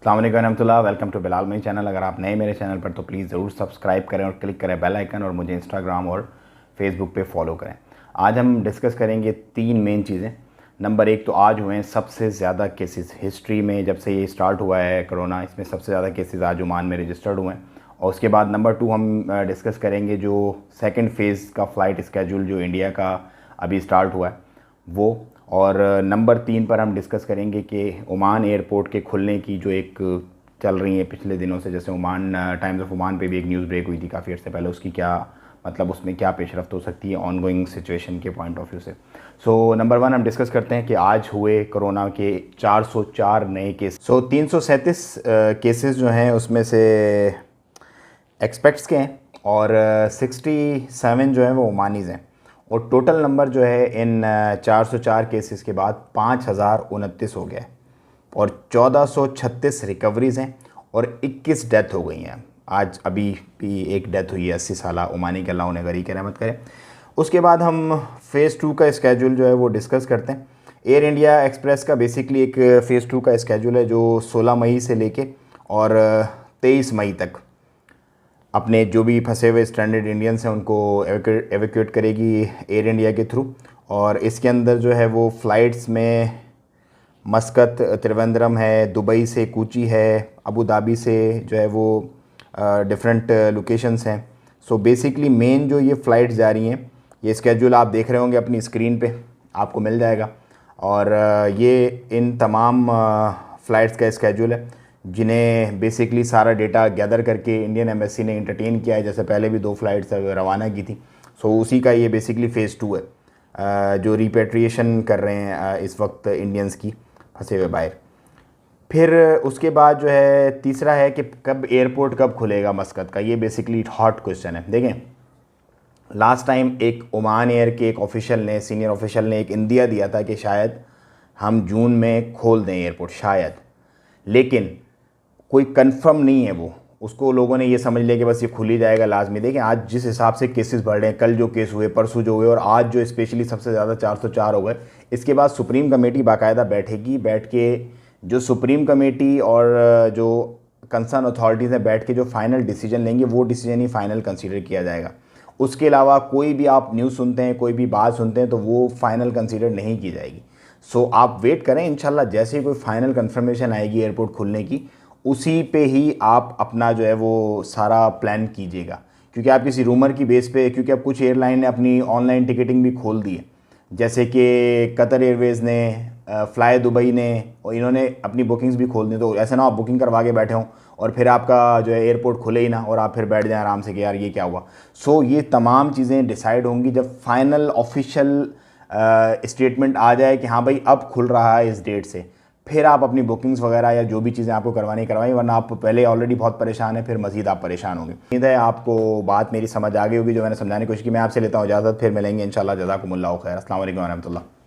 अस्सलाम वालेकुम रहमतुल्लाह, वेलकम टू बिलाल मई चैनल। अगर आप नए मेरे चैनल पर तो प्लीज़ ज़रूर सब्सक्राइब करें और क्लिक करें बेल आइकन, और मुझे इंस्टाग्राम और फेसबुक पे फॉलो करें। आज हम डिस्कस करेंगे 3 मेन चीज़ें। नंबर 1 तो आज हुए हैं सबसे ज़्यादा केसेस हिस्ट्री में, जब से ये स्टार्ट हुआ है कोरोना, इसमें सबसे ज़्यादा केसेस आज ओमान में रजिस्टर्ड हुए हैं। और उसके बाद नंबर 2 हम डिस्कस करेंगे जो सेकेंड फेज़ का फ़्लाइट स्केड्यूल जो इंडिया का अभी स्टार्ट हुआ है वो। और नंबर 3 पर हम डिस्कस करेंगे कि ओमान एयरपोर्ट के खुलने की जो एक चल रही है पिछले दिनों से, जैसे ओमान टाइम्स ऑफ ओमान पे भी एक न्यूज़ ब्रेक हुई थी काफ़ी अर्से पहले, उसकी क्या मतलब, उसमें क्या पेशरफ्त हो सकती है ऑनगोइंग सिचुएशन के पॉइंट ऑफ व्यू से। सो नंबर 1 हम डिस्कस करते हैं कि आज हुए कोरोना के 404 नए केस। 337 केसेस जो हैं उसमें से एक्सपेक्ट्स के हैं और 67 जो हैं वो ओमानीज़ हैं। और टोटल नंबर जो है इन 404 केसेस के बाद 5029 हो गया है और 1436 रिकवरीज़ हैं और 21 डेथ हो गई हैं। आज अभी भी एक डेथ हुई है 80 साला ओमानी के, अल्लाह उन्हें गरी की रहमत करे। उसके बाद हम फ़ेज़ 2 का स्केड्यूल जो है वो डिस्कस करते हैं। एयर इंडिया एक्सप्रेस का बेसिकली एक फ़ेज़ 2 का स्केड्यूल है जो 16 मई से लेके और 23 मई तक अपने जो भी फंसे हुए स्ट्रैंडेड इंडियंस हैं उनको एवैक्यूएट करेगी एयर इंडिया के थ्रू। और इसके अंदर जो है वो फ़्लाइट्स में मस्कत, त्रिवेंद्रम है, दुबई से कोची है, अबू धाबी से जो है वो डिफरेंट लोकेशंस हैं। सो बेसिकली मेन जो ये फ़्लाइट्स जा रही हैं, ये स्केड्यूल आप देख रहे होंगे अपनी स्क्रीन पे, आपको मिल जाएगा। और ये इन तमाम फ़्लाइट्स का स्केड्यूल है जिन्हें बेसिकली सारा डेटा गैदर करके इंडियन एम्बेसी ने इंटरटेन किया है, जैसे पहले भी 2 फ़्लाइट्स रवाना की थी। सो उसी का ये बेसिकली फ़ेज़ 2 है जो रिपेट्रिएशन कर रहे हैं इस वक्त इंडियंस की फंसे हुए बाहर। फिर उसके बाद जो है तीसरा है कि कब एयरपोर्ट कब खुलेगा मस्कत का, ये बेसिकली हॉट क्वेश्चन है। देखें, लास्ट टाइम एक ओमान एयर के एक ऑफिशियल ने, सीनियर ऑफिशियल ने एक इंदिया दिया था कि शायद हम जून में खोल दें एयरपोर्ट, शायद, लेकिन कोई कंफर्म नहीं है वो। उसको लोगों ने ये समझ लिया कि बस ये खुल ही जाएगा लाजमी। देखें आज जिस हिसाब से केसेस बढ़ रहे हैं, कल जो केस हुए, परसों जो हुए, और आज जो स्पेशली सबसे ज़्यादा 404 हो गए, इसके बाद सुप्रीम कमेटी बाकायदा बैठेगी, बैठ के जो सुप्रीम कमेटी और जो कंसर्न अथॉरिटीज़ हैं बैठ के जो फाइनल डिसीजन लेंगे वो डिसीजन ही फाइनल कंसीडर किया जाएगा। उसके अलावा कोई भी आप न्यूज़ सुनते हैं, कोई भी बात सुनते हैं तो वो फाइनल कंसीडर नहीं की जाएगी। सो आप वेट करें, इंशाल्लाह जैसे ही कोई फाइनल कंफर्मेशन आएगी एयरपोर्ट खुलने की, उसी पे ही आप अपना जो है वो सारा प्लान कीजिएगा। क्योंकि आप किसी रूमर की बेस पे, क्योंकि अब कुछ एयरलाइन ने अपनी ऑनलाइन टिकटिंग भी खोल दी है, जैसे कि कतर एयरवेज़ ने, फ्लाई दुबई ने, और इन्होंने अपनी बुकिंग्स भी खोल दी। तो ऐसे ना आप बुकिंग करवा के बैठे हों और फिर आपका जो है एयरपोर्ट खुले ही ना और आप फिर बैठ जाएं आराम से कि यार ये क्या हुआ। सो ये तमाम चीज़ें डिसाइड होंगी जब फाइनल ऑफिशियल स्टेटमेंट आ जाए कि हाँ भाई अब खुल रहा है इस डेट से, फिर आप अपनी बुकिंग्स वगैरह या जो भी चीज़ें आपको करवानी करवाई, वरना आप पहले ऑलरेडी बहुत परेशान है, फिर मज़ीद आप परेशान होंगे। उम्मीद है आपको बात मेरी समझ आ गई होगी जो मैंने समझाने की कोशिश की। मैं आपसे लेता हूँ इजाज़त, फिर मिलेंगे इंशाल्लाह। जज़ाकुमुल्लाह खैर। अस्सलाम वालेकुम व रहमतुल्लाह।